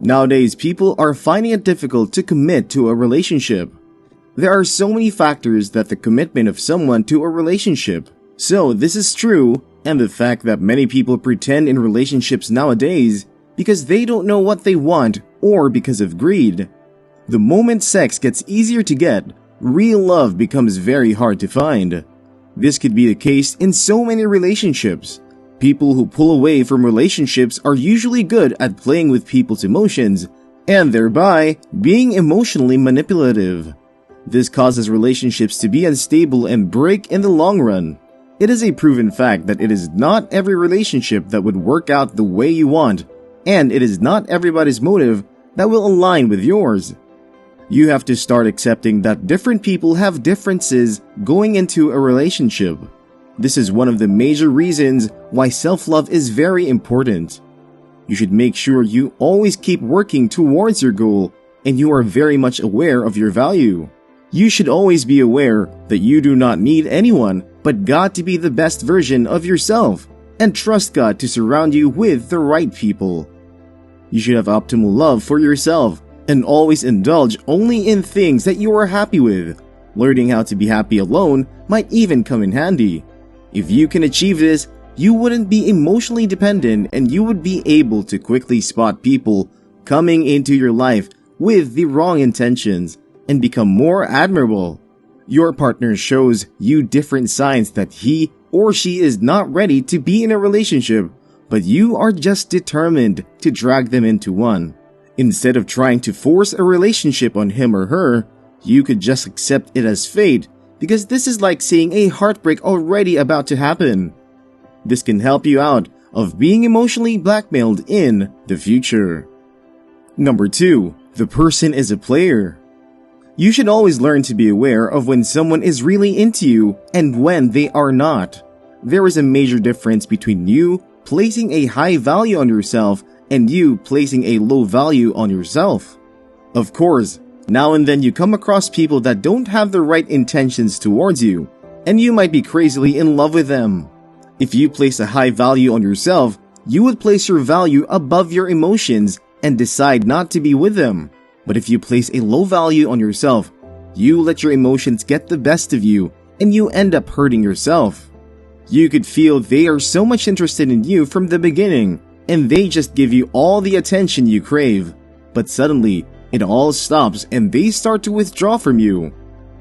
Nowadays, people are finding it difficult to commit to a relationship. There are so many factors that the commitment of someone to a relationship. So this is true, and the fact that many people pretend in relationships nowadays because they don't know what they want or because of greed. The moment sex gets easier to get, real love becomes very hard to find. This could be the case in so many relationships. People who pull away from relationships are usually good at playing with people's emotions and thereby being emotionally manipulative. This causes relationships to be unstable and break in the long run. It is a proven fact that it is not every relationship that would work out the way you want, and it is not everybody's motive that will align with yours. You have to start accepting that different people have differences going into a relationship. This is one of the major reasons why self-love is very important. You should make sure you always keep working towards your goal and you are very much aware of your value. You should always be aware that you do not need anyone but God to be the best version of yourself and trust God to surround you with the right people. You should have optimal love for yourself and always indulge only in things that you are happy with. Learning how to be happy alone might even come in handy. If you can achieve this, you wouldn't be emotionally dependent and you would be able to quickly spot people coming into your life with the wrong intentions and become more admirable. Your partner shows you different signs that he or she is not ready to be in a relationship, but you are just determined to drag them into one. Instead of trying to force a relationship on him or her, you could just accept it as fate, because this is like seeing a heartbreak already about to happen. This can help you out of being emotionally blackmailed in the future. Number 2. The person is a player. You should always learn to be aware of when someone is really into you and when they are not. There is a major difference between you placing a high value on yourself and you placing a low value on yourself. Of course, now and then you come across people that don't have the right intentions towards you, and you might be crazily in love with them. If you place a high value on yourself, you would place your value above your emotions and decide not to be with them. But if you place a low value on yourself, you let your emotions get the best of you and you end up hurting yourself. You could feel they are so much interested in you from the beginning and they just give you all the attention you crave. But suddenly, it all stops and they start to withdraw from you.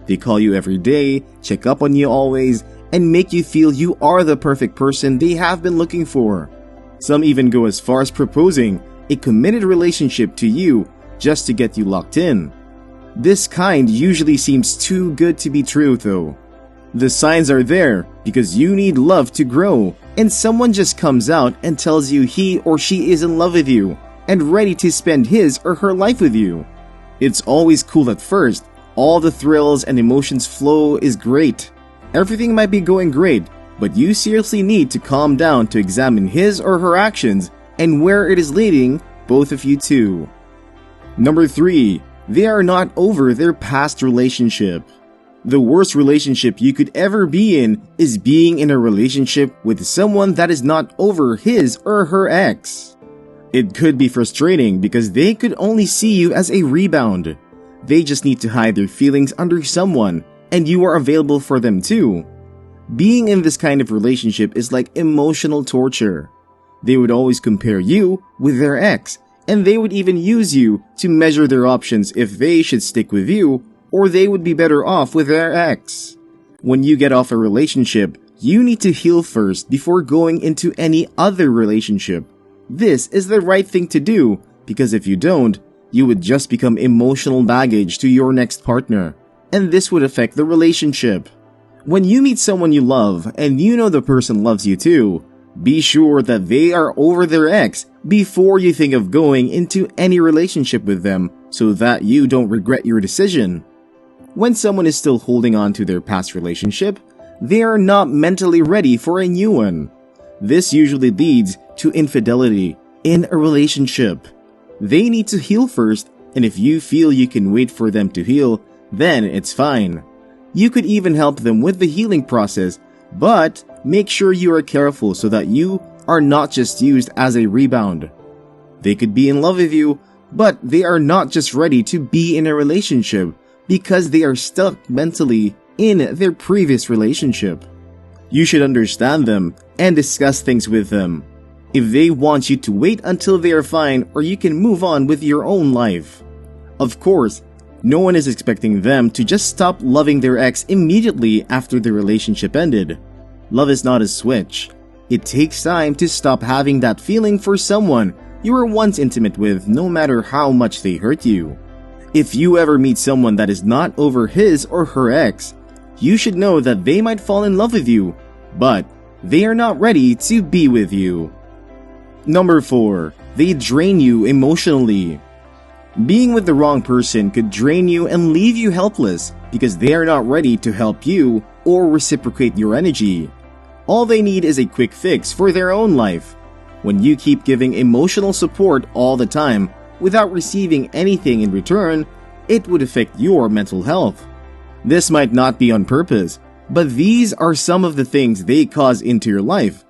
They call you every day, check up on you always, and make you feel you are the perfect person they have been looking for. Some even go as far as proposing a committed relationship to you just to get you locked in. This kind usually seems too good to be true though. The signs are there because you need love to grow, and someone just comes out and tells you he or she is in love with you and ready to spend his or her life with you. It's always cool at first. All the thrills and emotions flow is great. Everything might be going great, but you seriously need to calm down to examine his or her actions and where it is leading both of you to. Number 3. They are not over their past relationship. The worst relationship you could ever be in is being in a relationship with someone that is not over his or her ex. It could be frustrating because they could only see you as a rebound. They just need to hide their feelings under someone, and you are available for them too. Being in this kind of relationship is like emotional torture. They would always compare you with their ex, and they would even use you to measure their options if they should stick with you or they would be better off with their ex. When you get off a relationship, you need to heal first before going into any other relationship. This is the right thing to do because if you don't, you would just become emotional baggage to your next partner, and this would affect the relationship. When you meet someone you love and you know the person loves you too, be sure that they are over their ex before you think of going into any relationship with them so that you don't regret your decision. When someone is still holding on to their past relationship, they are not mentally ready for a new one. This usually leads to infidelity in a relationship. They need to heal first, and if you feel you can wait for them to heal, then it's fine. You could even help them with the healing process, but make sure you are careful so that you are not just used as a rebound. They could be in love with you, But they are not just ready to be in a relationship because they are stuck mentally in their previous relationship. You should understand them and discuss things with them. If they want you to wait until they are fine, or you can move on with your own life. Of course, no one is expecting them to just stop loving their ex immediately after the relationship ended. Love is not a switch. It takes time to stop having that feeling for someone you were once intimate with, no matter how much they hurt you. If you ever meet someone that is not over his or her ex, you should know that they might fall in love with you, but they are not ready to be with you. Number 4. They drain you emotionally. Being with the wrong person could drain you and leave you helpless because they are not ready to help you or reciprocate your energy. All they need is a quick fix for their own life. When you keep giving emotional support all the time without receiving anything in return, it would affect your mental health. This might not be on purpose, but these are some of the things they cause into your life.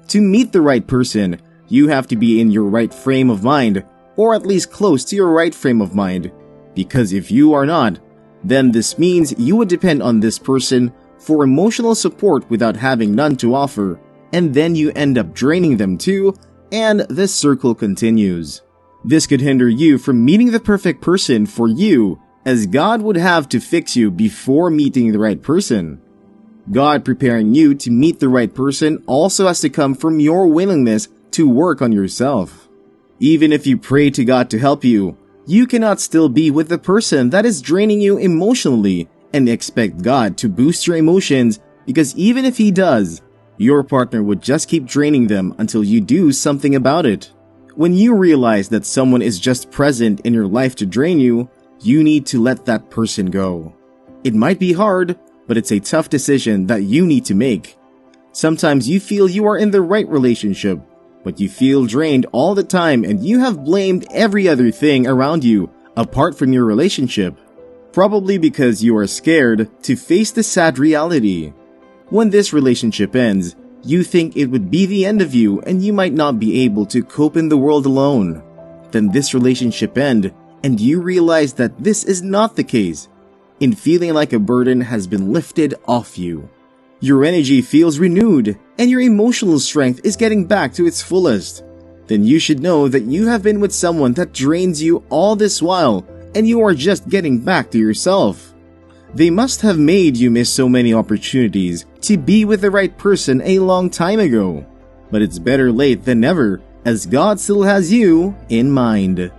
To meet the right person, you have to be in your right frame of mind, or at least close to your right frame of mind. Because if you are not, then this means you would depend on this person for emotional support without having none to offer, and then you end up draining them too, and this circle continues. This could hinder you from meeting the perfect person for you, as God would have to fix you before meeting the right person. God preparing you to meet the right person also has to come from your willingness to work on yourself. Even if you pray to God to help you, you cannot still be with the person that is draining you emotionally and expect God to boost your emotions, because even if He does, your partner would just keep draining them until you do something about it. When you realize that someone is just present in your life to drain you, you need to let that person go. It might be hard, but it's a tough decision that you need to make. Sometimes you feel you are in the right relationship, but you feel drained all the time and you have blamed every other thing around you apart from your relationship. Probably because you are scared to face the sad reality. When this relationship ends, you think it would be the end of you and you might not be able to cope in the world alone. Then this relationship ends and you realize that this is not the case, and feeling like a burden has been lifted off you. Your energy feels renewed and your emotional strength is getting back to its fullest. Then you should know that you have been with someone that drains you all this while and you are just getting back to yourself. They must have made you miss so many opportunities to be with the right person a long time ago. But it's better late than never, as God still has you in mind.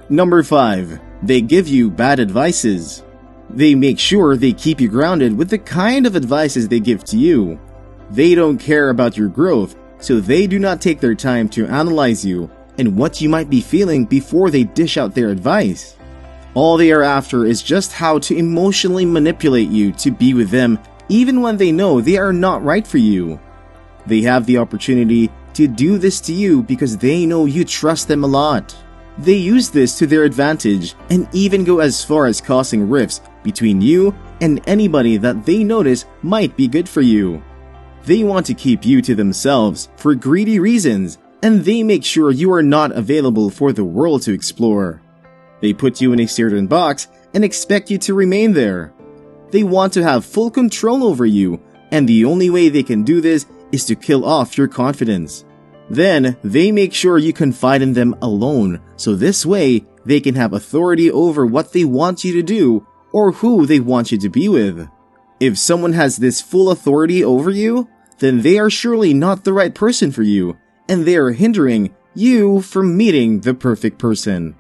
Number 5. They give you bad advices. They make sure they keep you grounded with the kind of advices they give to you. They don't care about your growth, so they do not take their time to analyze you and what you might be feeling before they dish out their advice. All they are after is just how to emotionally manipulate you to be with them, even when they know they are not right for you. They have the opportunity to do this to you because they know you trust them a lot. They use this to their advantage and even go as far as causing rifts between you and anybody that they notice might be good for you. They want to keep you to themselves for greedy reasons, and they make sure you are not available for the world to explore. They put you in a certain box and expect you to remain there. They want to have full control over you, and the only way they can do this is to kill off your confidence. Then, they make sure you confide in them alone, so this way, they can have authority over what they want you to do or who they want you to be with. If someone has this full authority over you, then they are surely not the right person for you, and they are hindering you from meeting the perfect person.